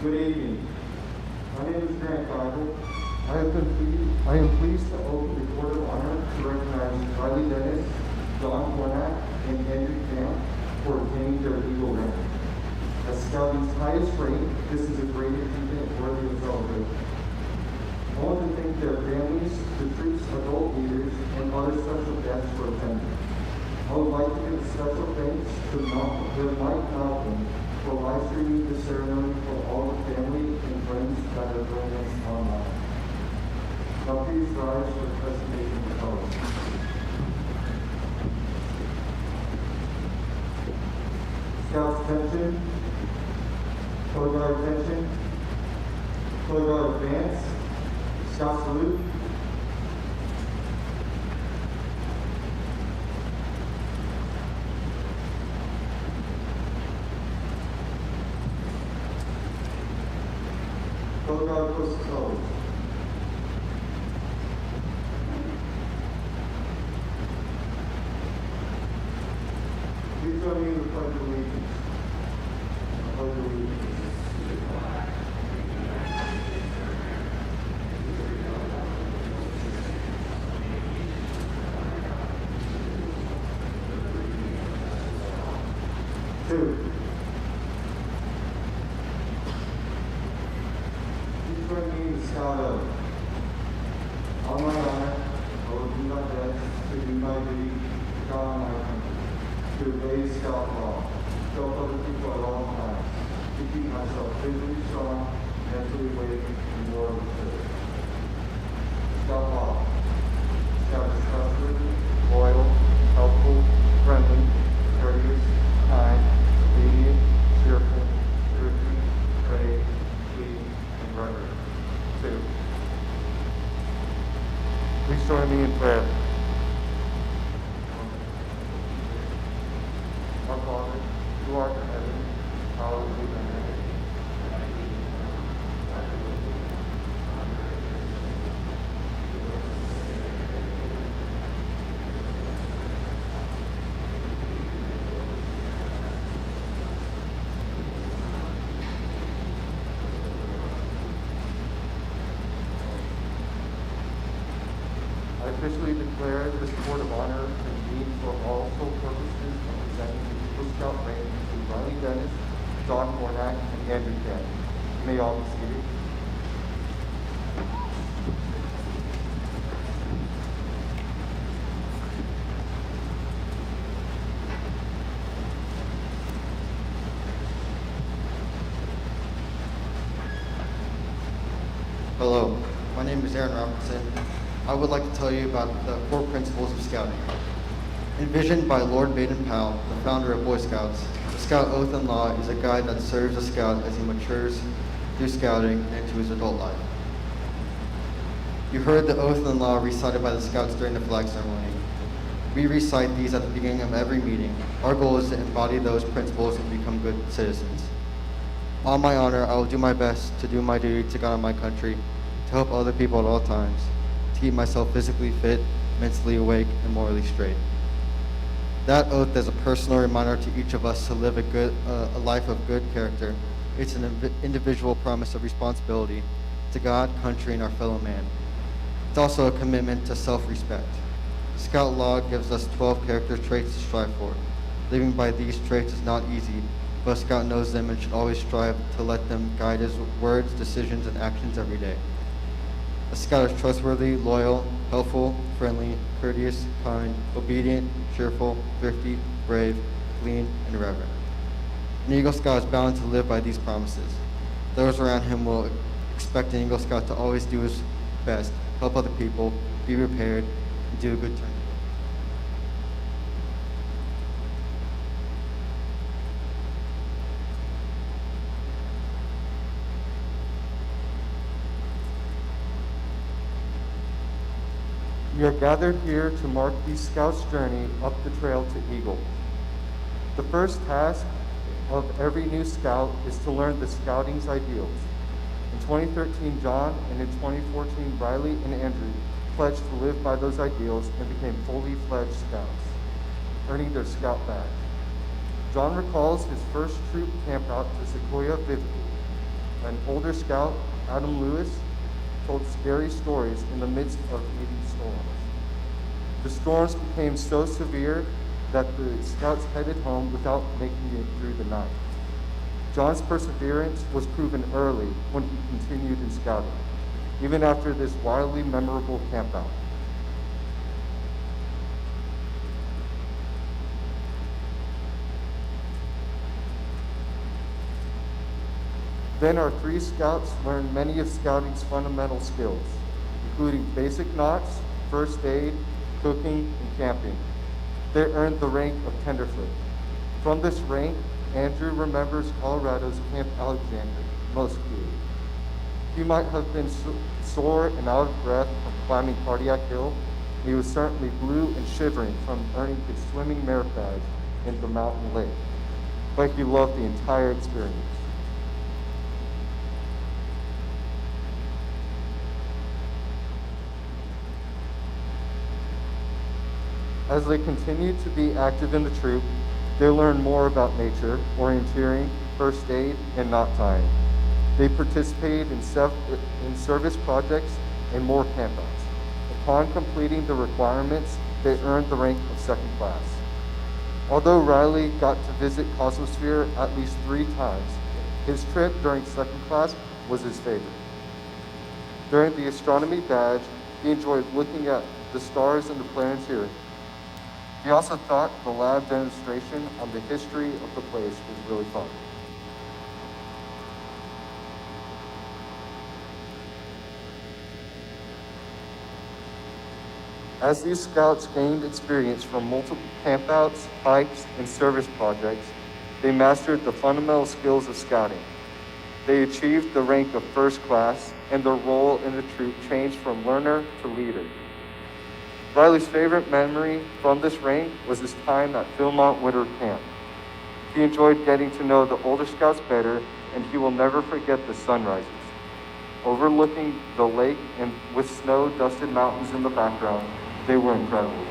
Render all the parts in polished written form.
Good evening. My name is Grant Bible. I am pleased to open the Court of Honor to recognize Riley Dennis, John Hornak, and Andrew Camp for obtaining their legal rank. As Scouting's highest rank, this is a great achievement worthy of celebration. I want to thank their families, the troops, adult leaders, and other special guests for attending. I would like to give special thanks to Mike Malcolm for live streaming the ceremony for all the family and friends that are joining us online. Now please rise for the presentation of colors. Scouts attention. Color guard attention. Color guard advance. Scout salute. Color guard puts the colors. Please join me in the pledge of allegiance. I pledge allegiance. Two. Please join me in the Scout oath. On my honor, I will do my best to do my duty to God and my country, to obey Scout law, to help other people at all times, to keep myself physically strong, mentally awake, and morally fit. Scout law. Scout is trustworthy, loyal, helpful, friendly, courteous, kind, obedient, cheerful, thrifty, brave, clean, and reverent. 2. Please join me in prayer. Our Father, who art in heaven, hallowed be thy name. I officially declare this Court of Honor convened for all sole purposes of presenting the Eagle Scout rank to Riley Dennis, John Hornak, and Andrew Camp. You may all be seated. Hello, my name is Aaron Robertson. I would like to tell you about the 4 principles of scouting. Envisioned by Lord Baden-Powell, the founder of Boy Scouts, the Scout Oath and Law is a guide that serves a scout as he matures through scouting and into his adult life. You heard the Oath and Law recited by the Scouts during the flag ceremony. We recite these at the beginning of every meeting. Our goal is to embody those principles and become good citizens. On my honor, I will do my best to do my duty to God and my country, to help other people at all times, to keep myself physically fit, mentally awake, and morally straight. That oath is a personal reminder to each of us to live a life of good character. It's an individual promise of responsibility to God, country, and our fellow man. It's also a commitment to self-respect. Scout Law gives us 12 character traits to strive for. Living by these traits is not easy, but a Scout knows them and should always strive to let them guide his words, decisions, and actions every day. A Scout is trustworthy, loyal, helpful, friendly, courteous, kind, obedient, cheerful, thrifty, brave, clean, and reverent. An Eagle Scout is bound to live by these promises. Those around him will expect an Eagle Scout to always do his best, help other people, be prepared, and do a good turn. We are gathered here to mark these Scouts' journey up the trail to Eagle. The first task of every new Scout is to learn the Scouting's ideals. In 2013, John, and in 2014, Riley and Andrew pledged to live by those ideals and became fully fledged Scouts, earning their Scout badge. John recalls his first troop campout to Sequoia vividly. An older Scout, Adam Lewis, told scary stories in the midst of 80 storms. The storms became so severe that the Scouts headed home without making it through the night. John's perseverance was proven early when he continued in scouting, even after this wildly memorable campout. Then our 3 Scouts learned many of Scouting's fundamental skills, including basic knots, first aid, cooking, and camping. They earned the rank of tenderfoot. From this rank, Andrew remembers Colorado's Camp Alexander most clearly. He might have been sore and out of breath from climbing Cardiac Hill. He was certainly blue and shivering from earning his swimming merit badge in the mountain lake. But he loved the entire experience. As they continued to be active in the troop, they learned more about nature, orienteering, first aid, and knot tying. They participated in service projects and more campouts. Upon completing the requirements, they earned the rank of 2nd class. Although Riley got to visit Cosmosphere at least 3 times, his trip during 2nd class was his favorite. During the astronomy badge, he enjoyed looking at the stars in the planetarium. He also thought the lab demonstration on the history of the place was really fun. As these Scouts gained experience from multiple campouts, hikes, and service projects, they mastered the fundamental skills of scouting. They achieved the rank of 1st class, and their role in the troop changed from learner to leader. Riley's favorite memory from this rank was his time at Philmont Winter Camp. He enjoyed getting to know the older Scouts better, and he will never forget the sunrises. Overlooking the lake and with snow-dusted mountains in the background, they were incredible.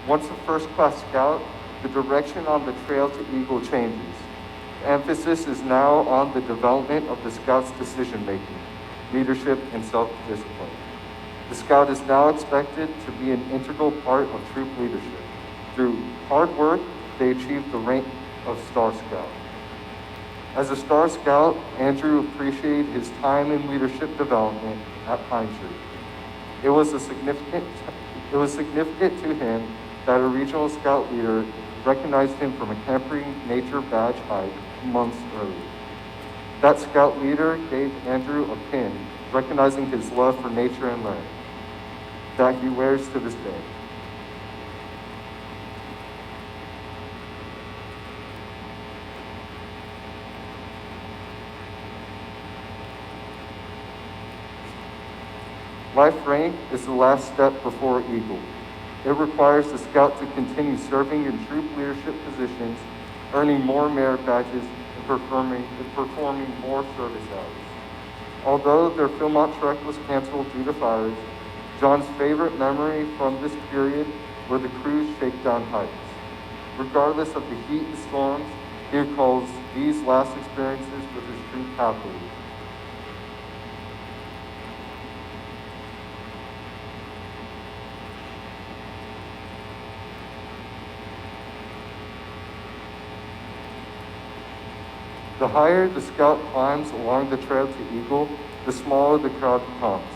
Once a 1st class Scout, the direction on the trail to Eagle changes. The emphasis is now on the development of the Scout's decision-making, leadership, and self-discipline. The Scout is now expected to be an integral part of troop leadership. Through hard work, they achieved the rank of Star Scout. As a Star Scout, Andrew appreciated his time in leadership development at Pine Tree. It was a significant It was significant to him that a regional scout leader recognized him from a Camp Nature badge hike months earlier. That scout leader gave Andrew a pin recognizing his love for nature and land that he wears to this day. Life rank is the last step before Eagle. It requires the scout to continue serving in troop leadership positions, earning more merit badges, and performing more service hours. Although their Philmont trek was canceled due to fires, John's favorite memory from this period were the crew's shakedown hikes. Regardless of the heat and storms, he recalls these last experiences with his troop happily. The higher the scout climbs along the trail to Eagle, the smaller the crowd becomes.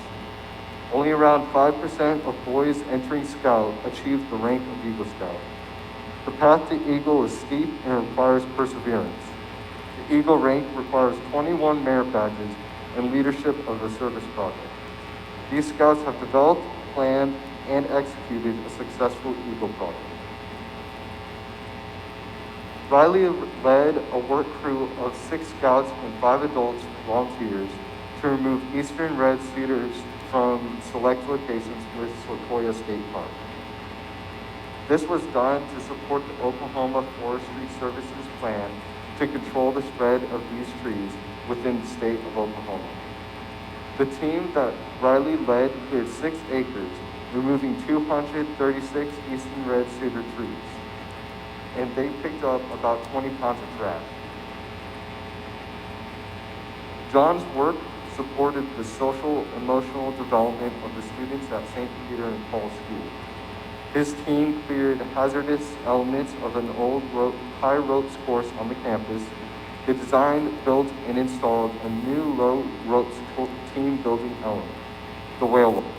Only around 5% of boys entering Scout achieve the rank of Eagle Scout. The path to Eagle is steep and requires perseverance. The Eagle rank requires 21 merit badges and leadership of a service project. These scouts have developed, planned, and executed a successful Eagle project. Riley led a work crew of 6 scouts and 5 adults volunteers to remove eastern red cedars from select locations with Sequoia State Park. This was done to support the Oklahoma Forestry Service's plan to control the spread of these trees within the state of Oklahoma. The team that Riley led cleared 6 acres, removing 236 eastern red cedar trees, and they picked up about 20 pounds of trash. John's work supported the social emotional development of the students at St. Peter and Paul School. His team cleared hazardous elements of an old high ropes course on the campus. They designed, built, and installed a new low ropes team building element, the whale launch.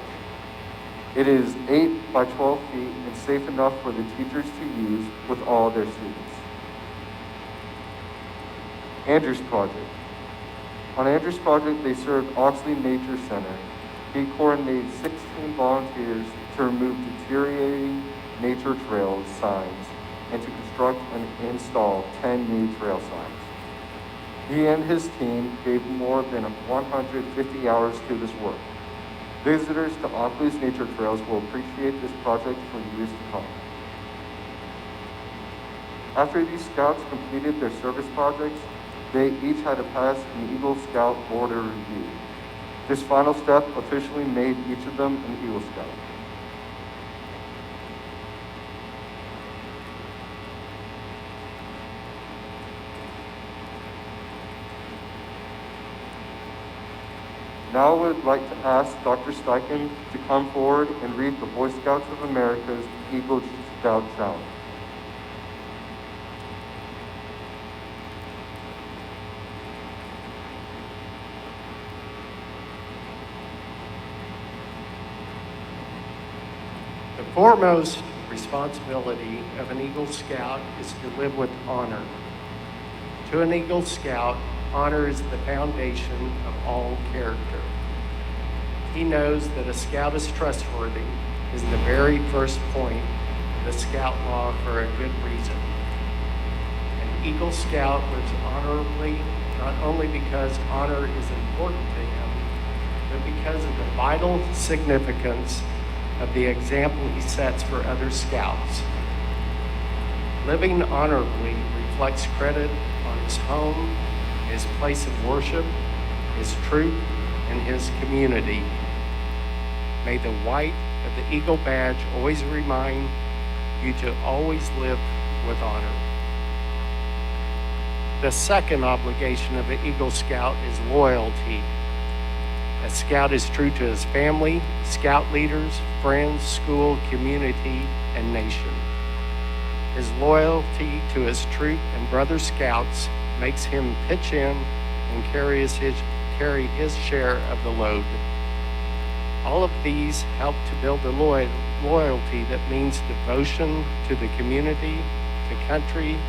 It is 8 by 12 feet and safe enough for the teachers to use with all their students. Andrews Project. On Andrews Project, they served Oxley Nature Center. He coordinated 16 volunteers to remove deteriorating nature trail signs and to construct and install 10 new trail signs. He and his team gave more than 150 hours to this work. Visitors to Oxley's nature trails will appreciate this project for years to come. After these scouts completed their service projects, they each had to pass an Eagle Scout Order review. This final step officially made each of them an Eagle Scout. Now I would like to ask Dr. Steichen to come forward and read the Boy Scouts of America's Eagle Scout Challenge. The foremost responsibility of an Eagle Scout is to live with honor. To an Eagle Scout, honor is the foundation of all character. He knows that a scout is trustworthy is the very first point of the Scout Law for a good reason. An Eagle Scout lives honorably not only because honor is important to him, but because of the vital significance of the example he sets for other scouts. Living honorably reflects credit on his home, his place of worship, his troop, and his community. May the white of the Eagle badge always remind you to always live with honor. The second obligation of an Eagle Scout is loyalty. A Scout is true to his family, Scout leaders, friends, school, community, and nation. His loyalty to his troop and brother Scouts makes him pitch in and carry his share of the load. All of these help to build a loyalty that means devotion to the community, to country,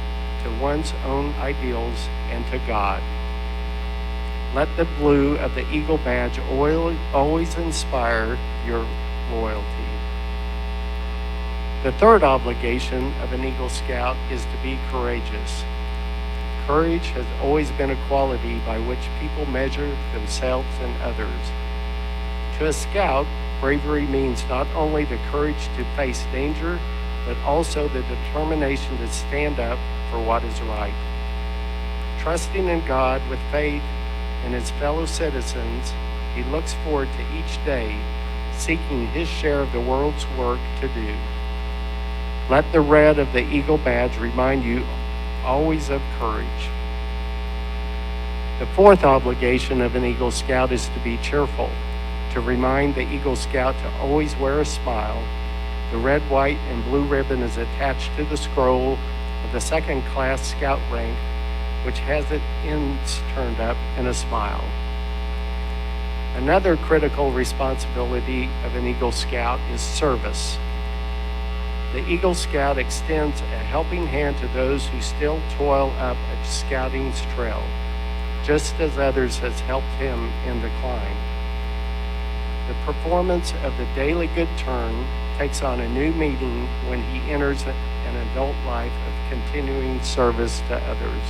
to one's own ideals, and to God. Let the blue of the Eagle Badge always inspire your loyalty. The third obligation of an Eagle Scout is to be courageous. Courage has always been a quality by which people measure themselves and others. To a scout, bravery means not only the courage to face danger, but also the determination to stand up for what is right. Trusting in God with faith in his fellow citizens, he looks forward to each day, seeking his share of the world's work to do. Let the red of the Eagle Badge remind you always of courage. The fourth obligation of an Eagle Scout is to be cheerful, to remind the Eagle Scout to always wear a smile. The red, white, and blue ribbon is attached to the scroll of the second-class Scout rank, which has its ends turned up in a smile. Another critical responsibility of an Eagle Scout is service. The Eagle Scout extends a helping hand to those who still toil up a scouting's trail, just as others has helped him in the climb. The performance of the daily good turn takes on a new meaning when he enters an adult life of continuing service to others.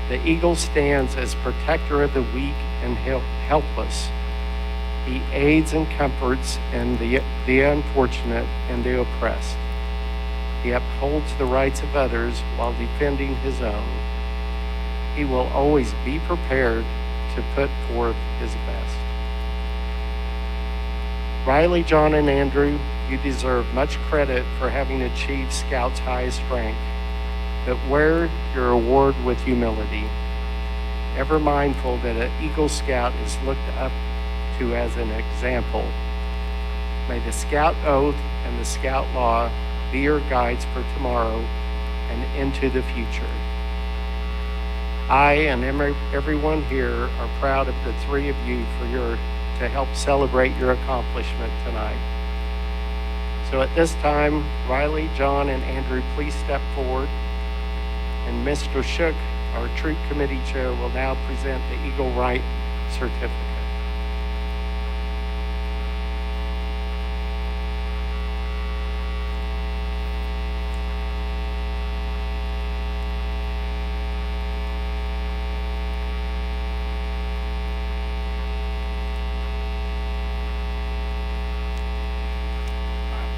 The Eagle stands as protector of the weak and helpless. He aids and comforts the unfortunate and the oppressed. He upholds the rights of others while defending his own. He will always be prepared to put forth his best. Riley, John, and Andrew, you deserve much credit for having achieved Scout's highest rank, but wear your award with humility, ever mindful that an Eagle Scout is looked up to as an example. May the Scout Oath and the Scout Law be your guides for tomorrow and into the future. I and everyone here are proud of the three of you to help celebrate your accomplishment tonight. So at this time, Riley, John, and Andrew, please step forward. And Mr. Shook, our troop committee chair, will now present the Eagle Right certificate.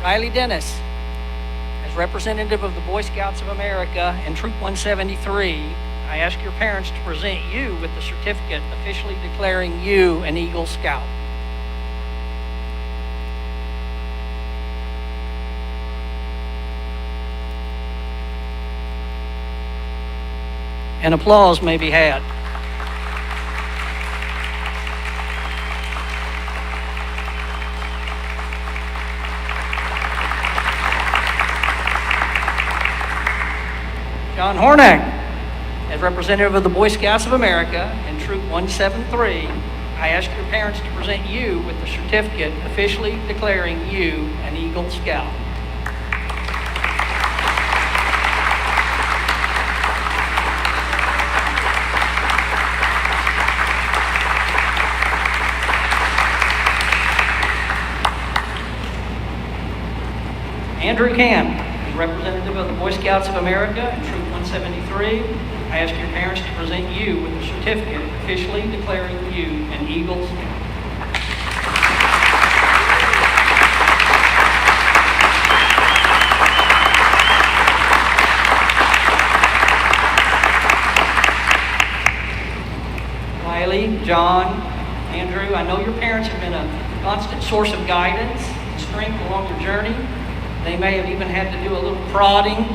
Riley Dennis, as representative of the Boy Scouts of America and Troop 173, I ask your parents to present you with the certificate officially declaring you an Eagle Scout. And applause may be had. John Hornack, as representative of the Boy Scouts of America and Troop 173, I ask your parents to present you with the certificate officially declaring you an Eagle Scout. Andrew Camp, as representative of the Boy Scouts of America and Troop 173, I ask your parents to present you with a certificate officially declaring you an Eagle Scout. Riley, John, Andrew, I know your parents have been a constant source of guidance and strength along your journey. They may have even had to do a little prodding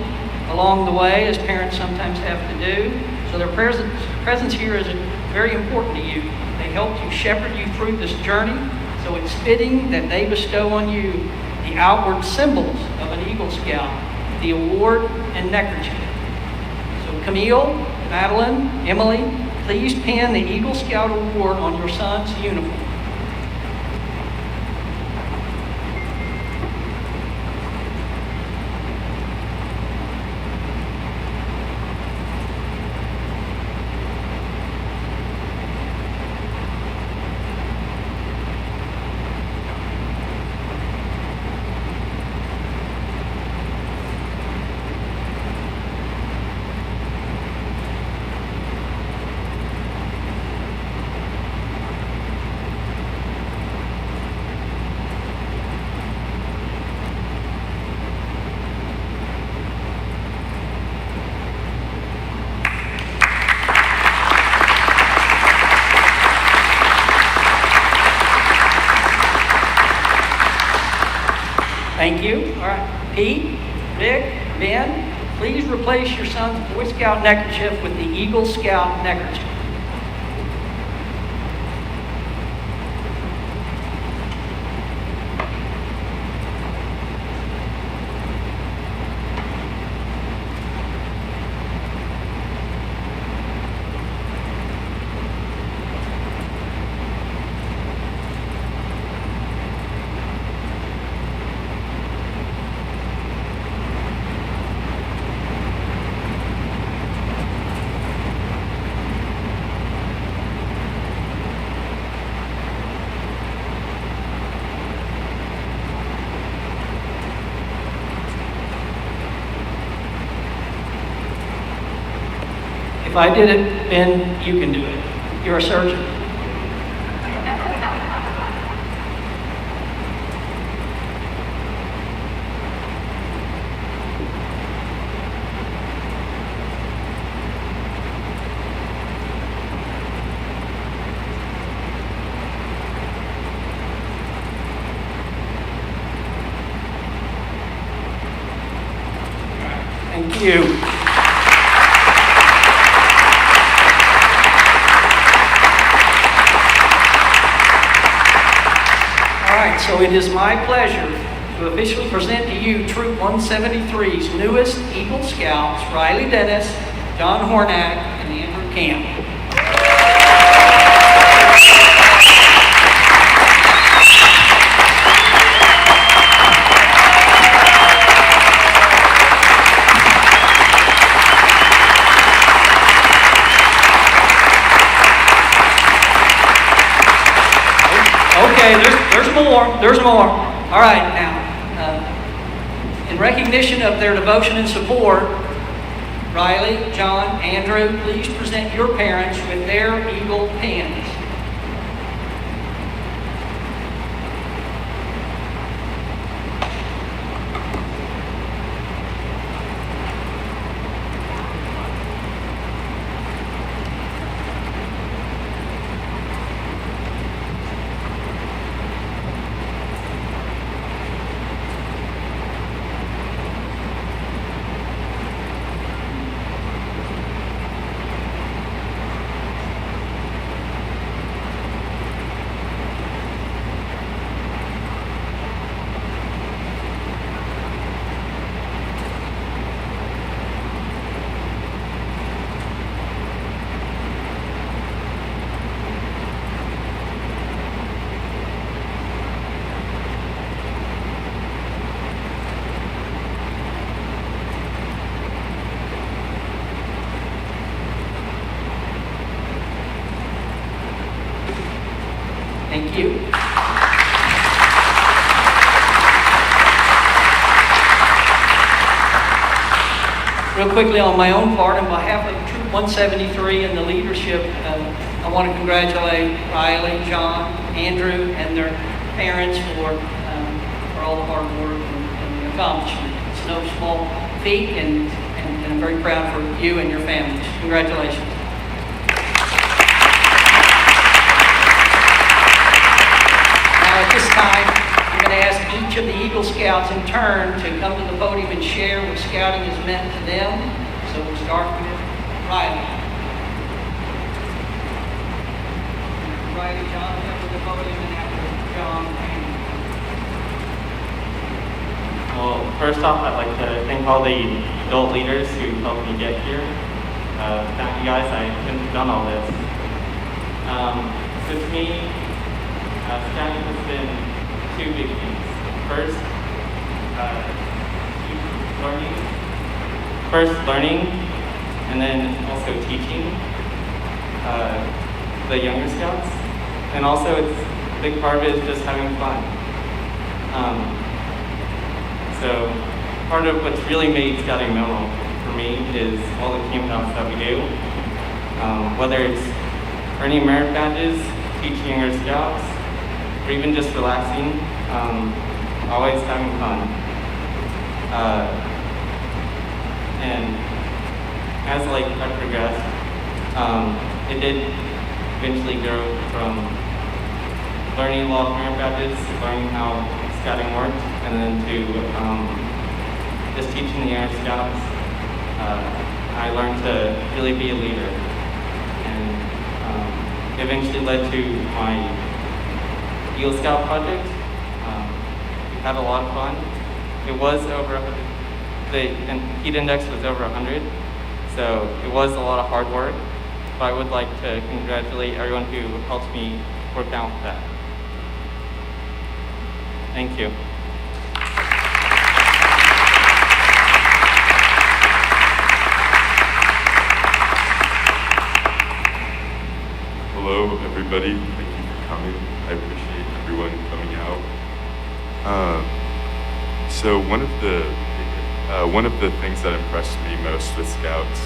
along the way, as parents sometimes have to do. So their presence here is very important to you. They helped you shepherd you through this journey. So it's fitting that they bestow on you the outward symbols of an Eagle Scout, the award and neckerchief. So Camille, Madeline, Emily, please pin the Eagle Scout award on your son's uniform. Thank you. All right. Pete, Rick, Ben, please replace your son's Boy Scout neckerchief with the Eagle Scout neckerchief. If I did it, Ben, you can do it. You're a surgeon. Thank you. So it is my pleasure to officially present to you Troop 173's newest Eagle Scouts, Riley Dennis, John Hornak, and Andrew Camp. There's more. All right, now, in recognition of their devotion and support, Riley, John, Andrew, please present your parents with their Eagle pins. Thank you. Real quickly on my own part, on behalf of Troop 173 and the leadership, I want to congratulate Riley, John, Andrew, and their parents for all the hard work and the accomplishment. It's no small feat, and I'm very proud for you and your families. Congratulations. At this time, I'm going to ask each of the Eagle Scouts in turn to come to the podium and share what Scouting has meant to them. So we'll start with Riley. Riley, John, come to the podium, and after John. Well, first off, I'd like to thank all the adult leaders who helped me get here. Without you guys, I couldn't have done all this. So to me, Scouting has been two big things. First, learning, and then also teaching the younger Scouts. And also, a big part of it is just having fun. So, part of what's really made Scouting memorable for me is all the campouts that we do. Whether it's earning merit badges, teaching younger Scouts, or even just relaxing, always having fun. And as I progressed, it did eventually grow from learning a lot of merit badges, learning how scouting work, and then to just teaching the Air Scouts, I learned to really be a leader, and eventually led to my Eagle Scout project. We had a lot of fun. It was over 100. The heat index was over 100, so it was a lot of hard work. But I would like to congratulate everyone who helped me work out with that. Thank you. Hello, everybody. Thank you for coming. I appreciate everyone coming out. So one of the things that impressed me most with Scouts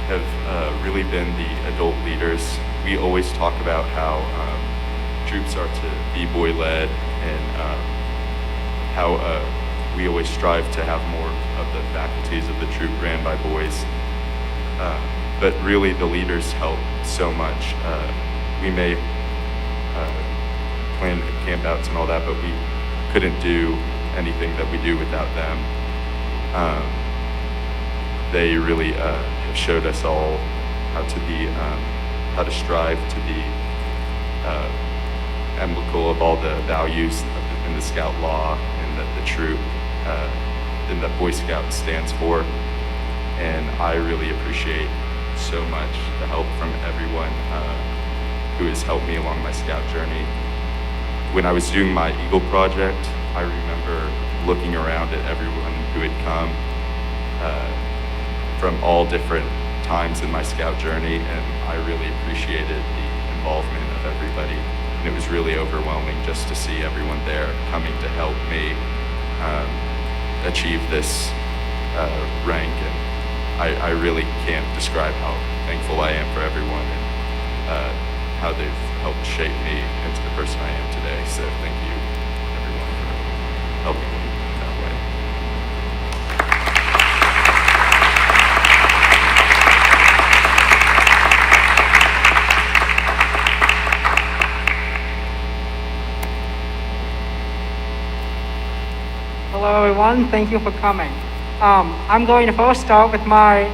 have really been the adult leaders. We always talk about how troops are to be boy-led, and how we always strive to have more of the faculties of the troop ran by boys. But really, the leaders help so much. We may plan campouts and all that, but we couldn't do anything that we do without them. They really have showed us all how to strive to be emblematic of all the values in the Scout law and that the troop and that Boy Scout stands for. And I really appreciate so much the help from everyone who has helped me along my Scout journey. When I was doing my Eagle project, I remember looking around at everyone who had come from all different times in my Scout journey, and I really appreciated the involvement of everybody. And it was really overwhelming just to see everyone there coming to help me achieve this rank. And I really can't describe how thankful I am for everyone and how they've helped shape me into the person I am today. So thank you, everyone, for helping me that way. Hello everyone, thank you for coming. I'm going to first start with my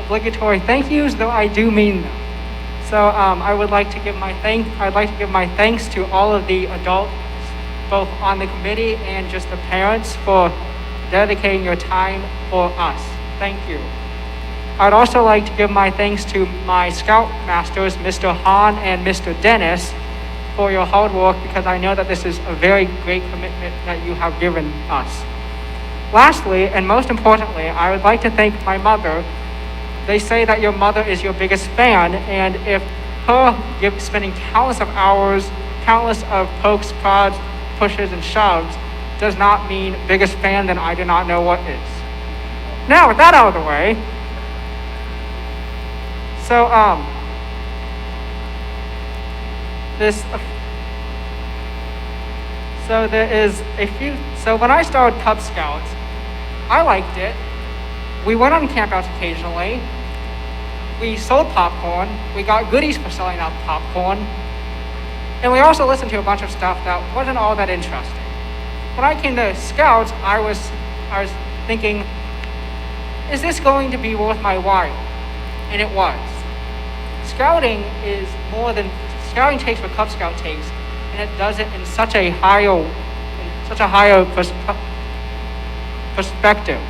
obligatory thank yous, though I do mean them. So I'd like to give my thanks to all of the adults, both on the committee and just the parents, for dedicating your time for us. Thank you. I'd also like to give my thanks to my Scout Masters, Mr. Hahn and Mr. Dennis, for your hard work, because I know that this is a very great commitment that you have given us. Lastly, and most importantly, I would like to thank my mother. They say that your mother is your biggest fan, and if her spending countless of hours, countless of pokes, prods, pushes, and shoves does not mean biggest fan, then I do not know what is. Now, with that out of the way, so So when I started Cub Scouts, I liked it. We went on campouts occasionally. We sold popcorn. We got goodies for selling out popcorn. And we also listened to a bunch of stuff that wasn't all that interesting. When I came to Scouts, I was thinking, is this going to be worth my while? And it was. Scouting takes what Cub Scout takes, and it does it in such a higher perspective.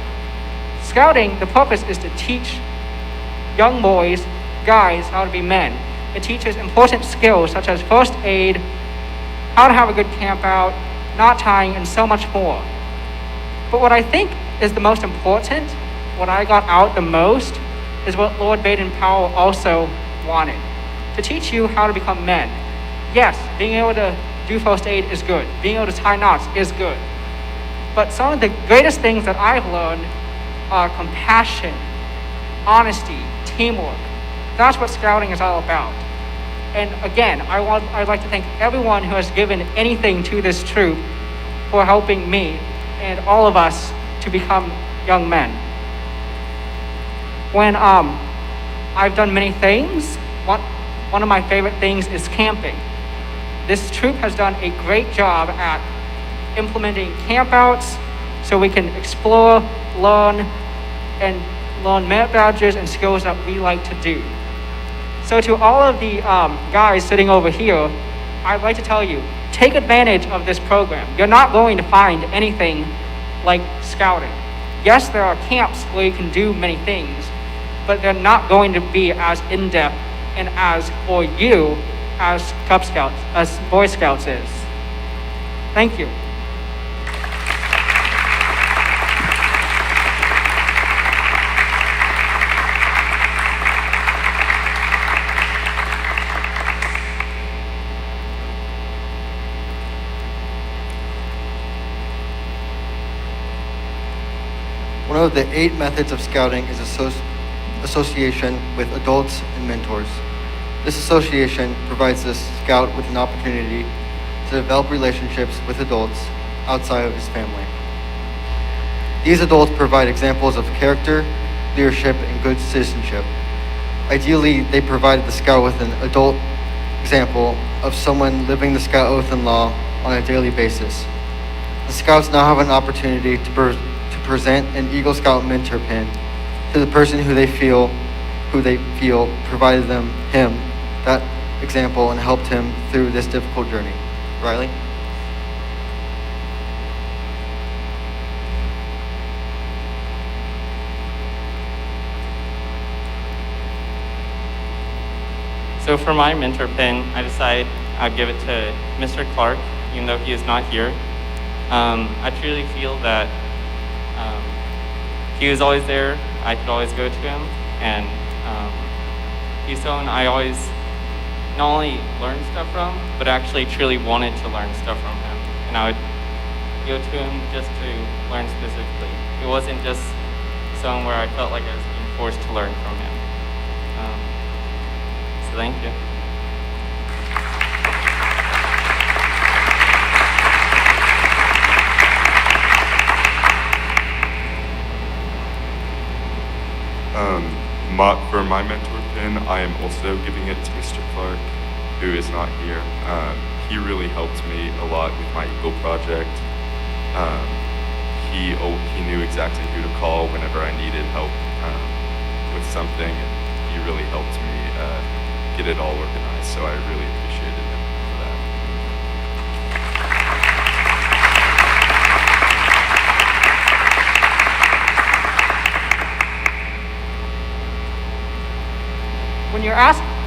Scouting, the purpose is to teach young boys, guys, how to be men. It teaches important skills such as first aid, how to have a good camp out, knot tying, and so much more. But what I think is the most important, what I got out the most, is what Lord Baden-Powell also wanted. To teach you how to become men. Yes, being able to do first aid is good. Being able to tie knots is good. But some of the greatest things that I've learned are compassion, honesty, teamwork. That's what Scouting is all about. And again, I'd like to thank everyone who has given anything to this troop for helping me and all of us to become young men. When I've done many things, one of my favorite things is camping. this troop has done a great job at implementing campouts so we can explore, learn merit badges and skills that we like to do. So to all of the guys sitting over here, I'd like to tell you, take advantage of this program. You're not going to find anything like scouting. Yes, there are camps where you can do many things, but they're not going to be as in-depth and as for you as Cub Scouts, as Boy Scouts is. Thank you. One of the 8 methods of scouting is association with adults and mentors. This association provides the scout with an opportunity to develop relationships with adults outside of his family. These adults provide examples of character, leadership, and good citizenship. Ideally, they provide the scout with an adult example of someone living the Scout Oath and Law on a daily basis. The scouts now have an opportunity to present an Eagle Scout mentor pin to the person who they feel provided him that example and helped him through this difficult journey. Riley? So for my mentor pin, I decided I'd give it to Mr. Clark, even though he is not here. I truly feel that he was always there. I could always go to him, and he's someone I always not only learned stuff from, but actually truly wanted to learn stuff from him. And I would go to him just to learn specifically. It wasn't just someone where I felt like I was being forced to learn from him. So thank you. For my mentor pin, I am also giving it to Mr. Clark, who is not here. He really helped me a lot with my Eagle project. He knew exactly who to call whenever I needed help with something, and he really helped me get it all organized, so I really appreciated him for that.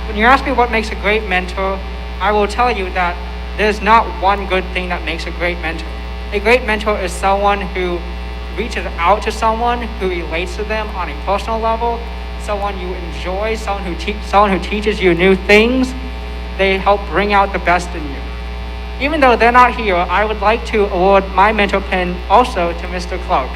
When you ask me what makes a great mentor, I will tell you that there's not one good thing that makes a great mentor. A great mentor is someone who reaches out to someone, who relates to them on a personal level, someone you enjoy, someone who teaches you new things. They help bring out the best in you. Even though they're not here, I would like to award my mentor pin also to Mr. Clark.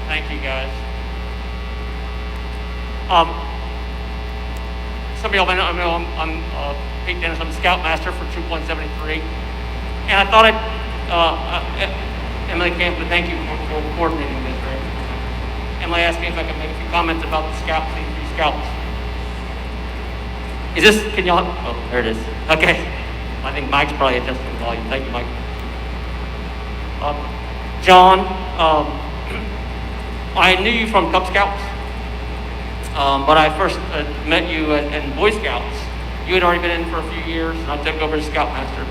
Thank you, guys. Some of y'all may know I'm Pete Dennis. I'm Scoutmaster for Troop 173. And I thought Emily Camp would thank you for coordinating this, right? Emily asked me if I could make a few comments about the Scouts, the 3 Scouts. Is this, can y'all, oh, there it is. Okay. I think Mike's probably adjusting the volume. Thank you, Mike. John, I knew you from Cub Scouts, but I first met you in Boy Scouts. You had already been in for a few years, and I took over as Scoutmaster.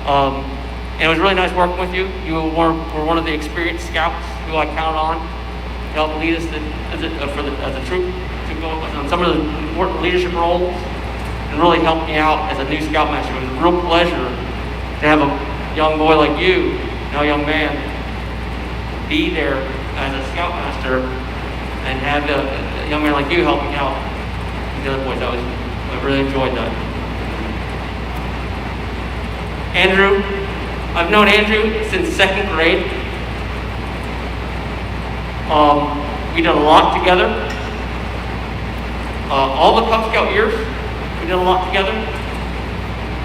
And it was really nice working with you. You were one of the experienced scouts who I counted on to help lead us as a troop to go on some of the important leadership roles and really help me out as a new Scoutmaster. It was a real pleasure to have a young boy like you, now a young man, be there as a scoutmaster and have a young man like you help me out with the other boys. I really enjoyed that. Andrew, I've known Andrew since 2nd grade. We did a lot together. All the Cub Scout years, we did a lot together.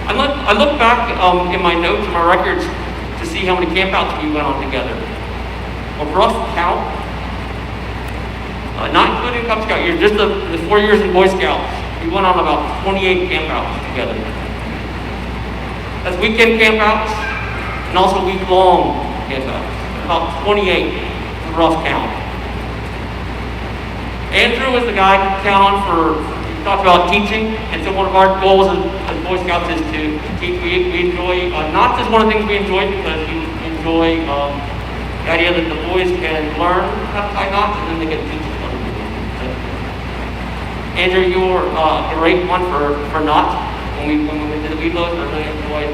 I look back in my notes and my records to see how many campouts we went on together. A rough count, not including Cub Scout years, just the 4 years in Boy Scouts, we went on about 28 campouts together. That's weekend campouts and also week-long campouts. About 28, a rough count. Andrew is the guy to count on for, we talked about teaching, and so one of our goals as Boy Scouts is to teach. We enjoy, not just one of the things we enjoy because we enjoy the idea that the boys can learn how to tie knots and then they can teach other people. Andrew, you were a great one for knots. When we did the Weeblos, I really enjoyed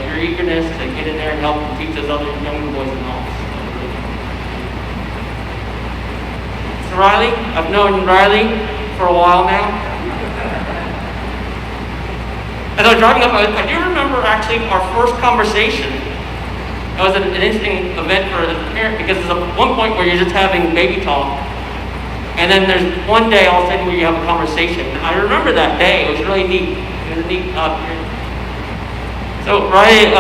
your eagerness to get in there and help teach us other younger boys and knots. So Riley, I've known Riley for a while now. As I was driving up, I do remember actually our first conversation. It was an interesting event for a parent because there's one point where you're just having baby talk, and then there's one day all of a sudden where you have a conversation. I remember that day. It was really neat. It was a neat period. So Riley,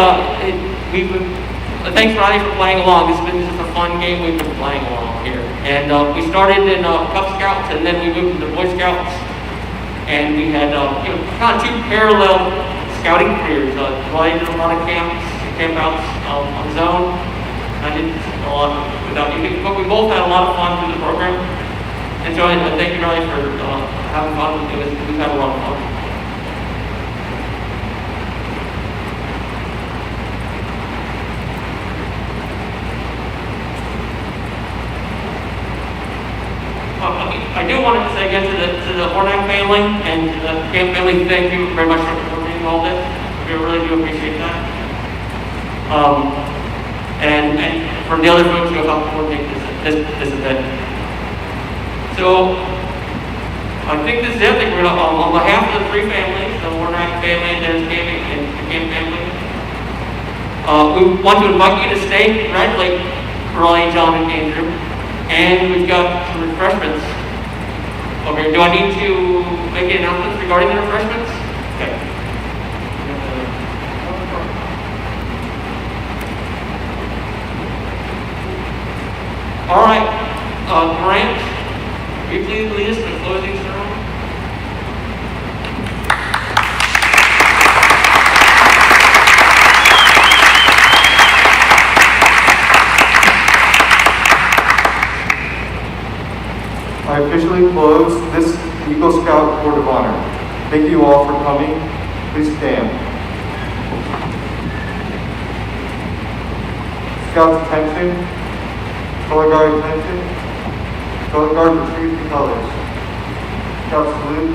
thanks Riley for playing along. This has been just a fun game we've been playing along here. And we started in Cub Scouts, and then we moved to the Boy Scouts, and we had kind of two parallel scouting careers. Riley did a lot of campouts on his own. I did a lot without you, but we both had a lot of fun through the program. And so I thank you, Riley, for having fun with it. We've had a lot of fun. I do want to say again to the Hornak family and to the camp family, thank you very much for coordinating all this. We really do appreciate that. And for the other folks who have helped coordinate this event. So I think this is it. I think we're going to, on behalf of the three families, the Hornak family, Dennis family, and the camp family, we want to invite you to stay, congratulate Riley, John, and Andrew. And we've got some refreshments over here. Do I need to make any announcements regarding the refreshments? Okay. All right. Grant, will you please lead us to the closing ceremony? I officially close this Eagle Scout Court of Honor. Thank you all for coming. Please stand. Scouts attention. Color guard attention. Color guard retrieve the colors. Scouts salute.